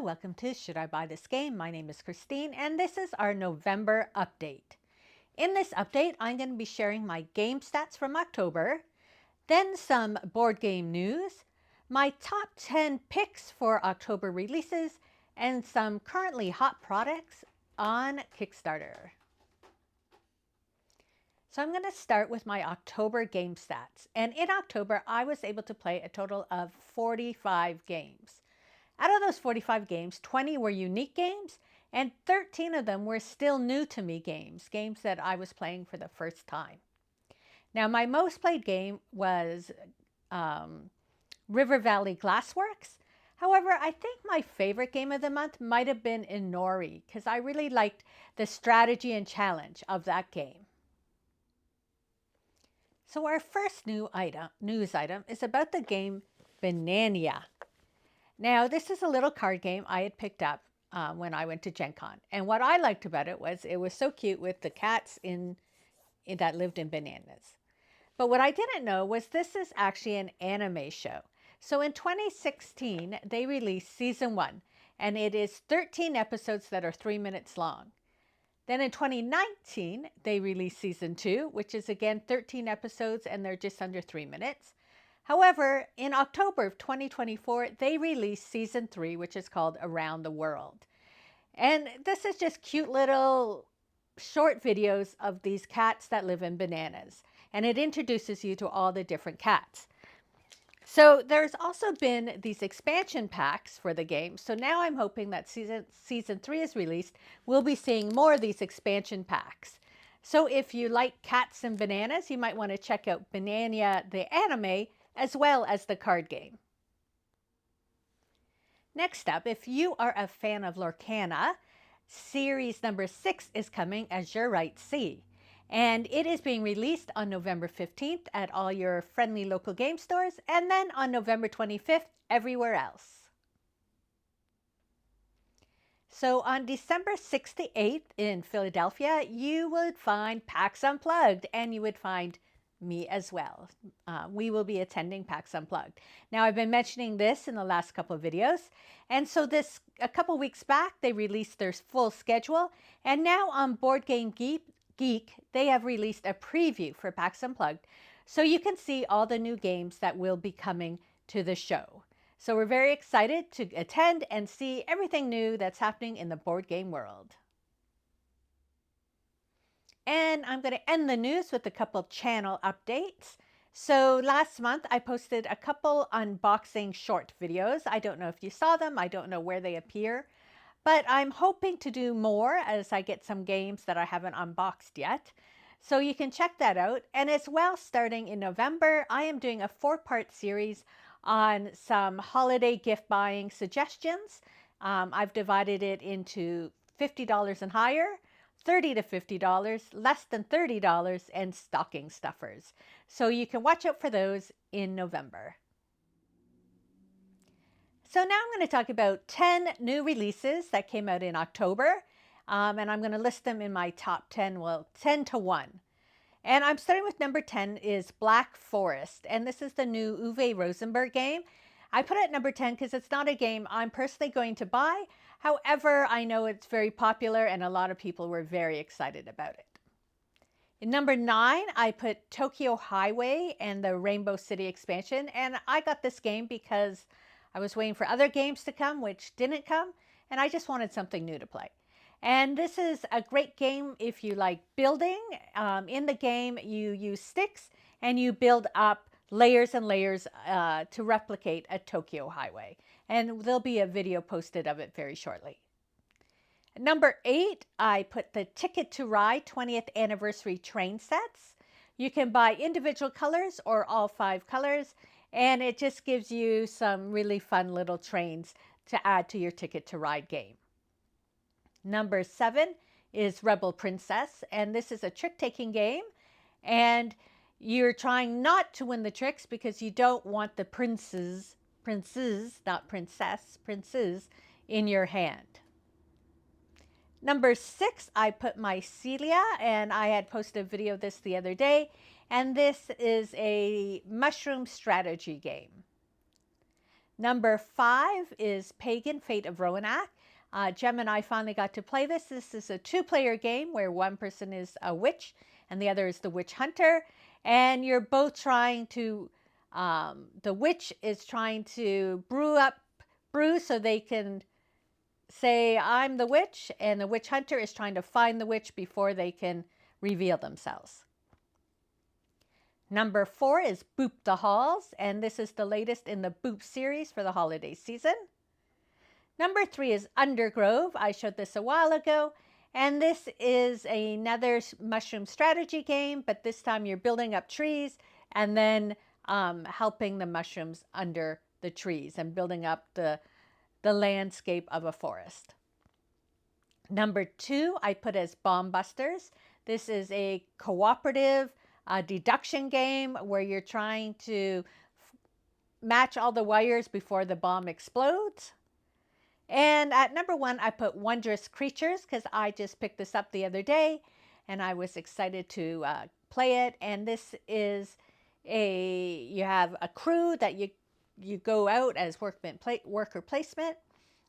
welcome to Should I Buy This Game? My name is Christine and this is our November update. In this update, I'm going to be sharing my game stats from October, then some board game news, my top 10 picks for October releases, and some currently hot products on Kickstarter. So I'm going to start with my October game stats. And in October, I was able to play a total of 45 games. Out of those 45 games, 20 were unique games, and 13 of them were still new to me games that I was playing for the first time. Now, my most played game was River Valley Glassworks. However, I think my favorite game of the month might have been Inori, because I really liked the strategy and challenge of that game. So our first news item is about the game Banania. Now, this is a little card game I had picked up when I went to Gen Con. And what I liked about it was so cute with the cats that lived in bananas. But what I didn't know was this is actually an anime show. So in 2016, they released season 1, and it is 13 episodes that are 3 minutes long. Then in 2019, they released season 2, which is again 13 episodes, and they're just under 3 minutes. However, in October of 2024, they released season 3, which is called Around the World. And this is just cute little short videos of these cats that live in bananas. And it introduces you to all the different cats. So there's also been these expansion packs for the game. So now I'm hoping that season 3 is released. We'll be seeing more of these expansion packs. So if you like cats and bananas, you might want to check out Banania the anime, as well as the card game. Next up, if you are a fan of Lorcana, series number 6 is coming, Azurite Sea. And it is being released on November 15th at all your friendly local game stores, and then on November 25th everywhere else. So on December 6th to 8th in Philadelphia, you would find PAX Unplugged, and you would find me as well. We will be attending PAX Unplugged. Now, I've been mentioning this in the last couple of videos, and so a couple weeks back, they released their full schedule, and now on Board Game Geek, they have released a preview for PAX Unplugged, so you can see all the new games that will be coming to the show. So we're very excited to attend and see everything new that's happening in the board game world. And I'm going to end the news with a couple of channel updates. So last month, I posted a couple unboxing short videos. I don't know if you saw them. I don't know where they appear. But I'm hoping to do more as I get some games that I haven't unboxed yet. So you can check that out. And as well, starting in November, I am doing a 4-part series on some holiday gift buying suggestions. I've divided it into $50 and higher, $30 to $50, less than $30, and stocking stuffers. So you can watch out for those in November. So now I'm going to talk about 10 new releases that came out in October. And I'm going to list them in my top 10, well, 10 to 1. And I'm starting with number 10 is Black Forest. And this is the new Uwe Rosenberg game. I put it at number 10 because it's not a game I'm personally going to buy. However, I know it's very popular and a lot of people were very excited about it. In number 9, I put Tokyo Highway and the Rainbow City expansion. And I got this game because I was waiting for other games to come, which didn't come. And I just wanted something new to play. And this is a great game if you like building. In the game, you use sticks and you build up layers and layers to replicate a Tokyo highway. And there'll be a video posted of it very shortly. Number 8, I put the Ticket to Ride 20th Anniversary train sets. You can buy individual colors or all 5 colors, and it just gives you some really fun little trains to add to your Ticket to Ride game. Number 7 is Rebel Princess, and this is a trick-taking game, and you're trying not to win the tricks because you don't want the princes, not princess, princes, in your hand. Number 6, I put Mycelia, and I had posted a video of this the other day, and this is a mushroom strategy game. Number 5 is Pagan Fate of Roanoke. Jem and I finally got to play this. This is a 2-player game where one person is a witch and the other is the witch hunter. And you're both trying to, the witch is trying to brew so they can say, I'm the witch, and the witch hunter is trying to find the witch before they can reveal themselves. Number 4 is Boop the Halls, and this is the latest in the Boop series for the holiday season. Number 3 is Undergrove. I showed this a while ago, and this is another mushroom strategy game, but this time you're building up trees and then helping the mushrooms under the trees and building up the landscape of a forest. Number 2 I put as Bomb Busters. This is a cooperative deduction game where you're trying to match all the wires before the bomb explodes. And at number 1, I put Wondrous Creatures because I just picked this up the other day and I was excited to play it. And this is you have a crew that you go out as worker placement,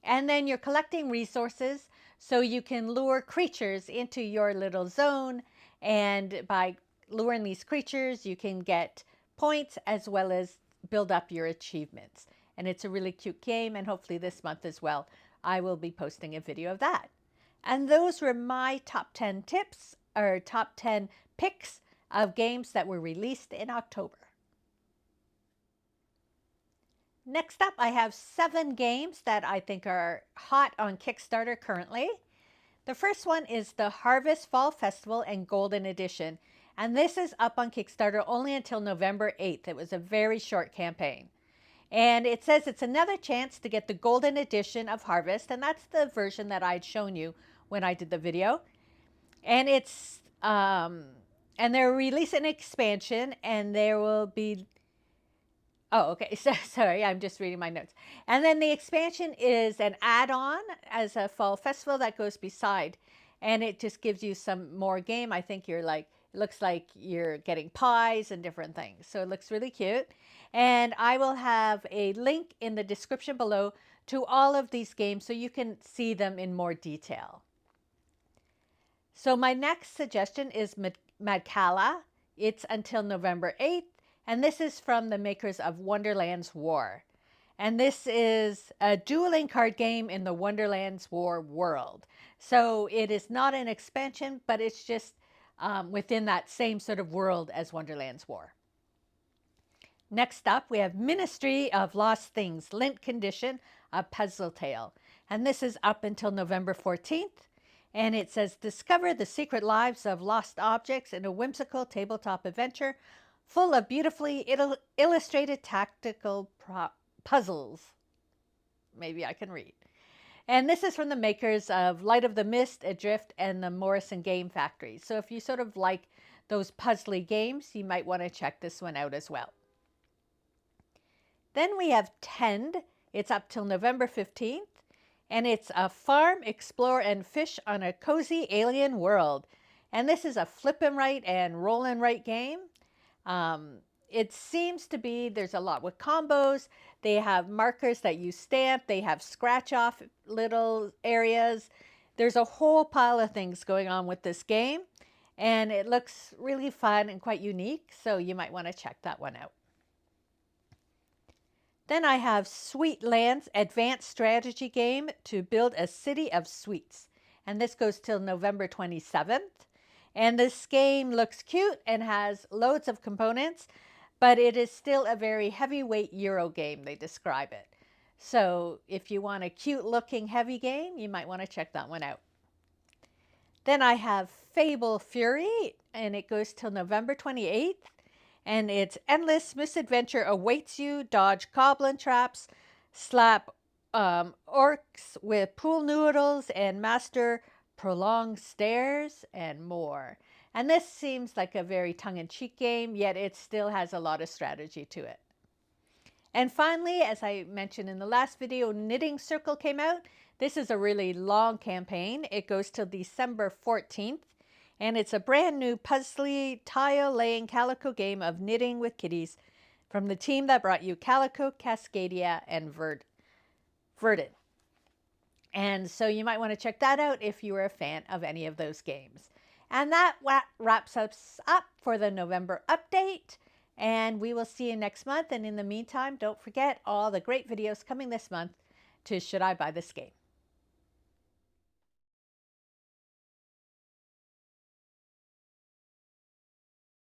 and then you're collecting resources so you can lure creatures into your little zone, and by luring these creatures you can get points as well as build up your achievements. And it's a really cute game, and hopefully this month as well I will be posting a video of that. And those were my top 10 tips, or top 10 picks of games that were released in October. Next up, I have 7 games that I think are hot on Kickstarter currently. The first one is the Harvest Fall Festival and Golden Edition. And this is up on Kickstarter only until November 8th. It was a very short campaign. And it says it's another chance to get the Golden Edition of Harvest. And that's the version that I'd shown you when I did the video. And it's, and they're releasing an expansion, and there will be, oh, okay. So, sorry, I'm just reading my notes. And then the expansion is an add-on as a fall festival that goes beside. And it just gives you some more game. I think you're like, it looks like you're getting pies and different things. So it looks really cute. And I will have a link in the description below to all of these games so you can see them in more detail. So my next suggestion is Madkala. It's until November 8th. And this is from the makers of Wonderland's War. And this is a dueling card game in the Wonderland's War world. So it is not an expansion, but it's just within that same sort of world as Wonderland's War. Next up, we have Ministry of Lost Things, Lint Condition, a puzzle tale. And this is up until November 14th. And it says, discover the secret lives of lost objects in a whimsical tabletop adventure full of beautifully illustrated tactical puzzles. Maybe I can read. And this is from the makers of Light of the Mist, Adrift, and the Morrison Game Factory. So if you sort of like those puzzly games, you might want to check this one out as well. Then we have Tend. It's up till November 15th. And it's a farm, explore, and fish on a cozy alien world. And this is a flip and write and roll and write game. It seems to be, there's a lot with combos. They have markers that you stamp. They have scratch off little areas. There's a whole pile of things going on with this game. And it looks really fun and quite unique. So you might want to check that one out. Then I have Sweet Lands Advanced Strategy Game to build a city of sweets. And this goes till November 27th. And this game looks cute and has loads of components, but it is still a very heavyweight Euro game, they describe it. So if you want a cute looking heavy game, you might want to check that one out. Then I have Fable Fury, and it goes till November 28th. And it's endless misadventure awaits you, dodge goblin traps, slap orcs with pool noodles, and master prolonged stairs, and more. And this seems like a very tongue-in-cheek game, yet it still has a lot of strategy to it. And finally, as I mentioned in the last video, Knitting Circle came out. This is a really long campaign. It goes till December 14th. And it's a brand new puzzly tile laying calico game of knitting with kitties from the team that brought you Calico, Cascadia, and Verdant. And so you might want to check that out if you are a fan of any of those games. And that wraps us up for the November update. And we will see you next month. And in the meantime, don't forget all the great videos coming this month to Should I Buy This Game?